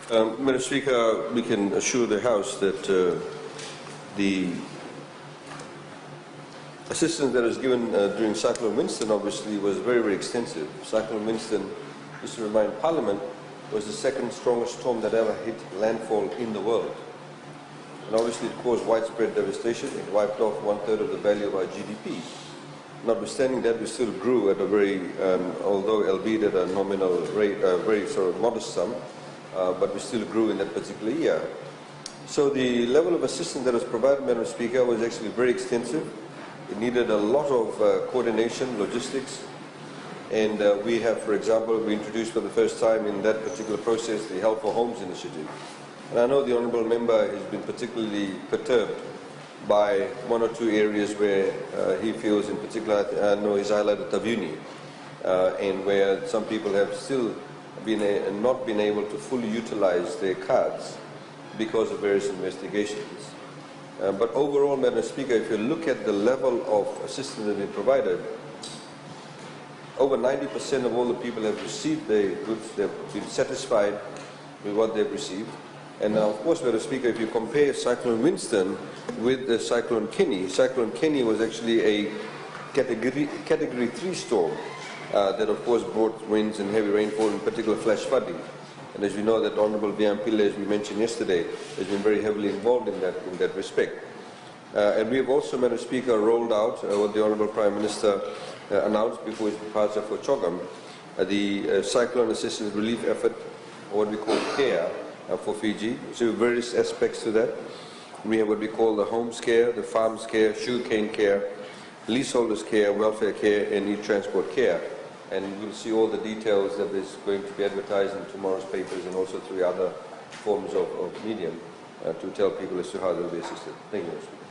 Madam Speaker, we can assure the House that the assistance that was given during Cyclone Winston obviously was very, very extensive. Cyclone Winston, just to remind Parliament, was the second strongest storm that ever hit landfall in the world. And obviously it caused widespread devastation. It wiped off 1/3 of the value of our GDP. Notwithstanding that, we still grew at a very, although albeit at a nominal rate, very sort of modest sum, but we still grew in that particular year. So the level of assistance that was provided, Madam Speaker, was actually very extensive. It needed a lot of coordination, logistics, and we have, for example, we introduced for the first time in that particular process the Help for Homes initiative. And I know the Honourable Member has been particularly perturbed by one or two areas where he feels, in particular, I know he's highlighted Tavuni, and where some people have still not been able to fully utilize their cards because of various investigations. But overall, Madam Speaker, if you look at the level of assistance that has been provided, over 90% of all the people have received their goods, they've been satisfied with what they've received. And now, of course, Madam Speaker, if you compare Cyclone Winston with the Cyclone Keni, Cyclone Keni was actually a Category 3 storm that, of course, brought winds and heavy rainfall, in particular flash flooding. And as we know, that Honourable V.M. Pillay, as we mentioned yesterday, has been very heavily involved in that respect. And we have also, Madam Speaker, rolled out what the Honourable Prime Minister announced before his departure for Chogam, the Cyclone Assistance Relief Effort, or what we call CARE, for Fiji. So various aspects to that. We have what we call the homes care, the farms care, sugarcane care, leaseholders care, welfare care, and e-transport care. And we'll see all the details that is going to be advertised in tomorrow's papers and also through other forms of medium to tell people as to how they'll be assisted. Thank you.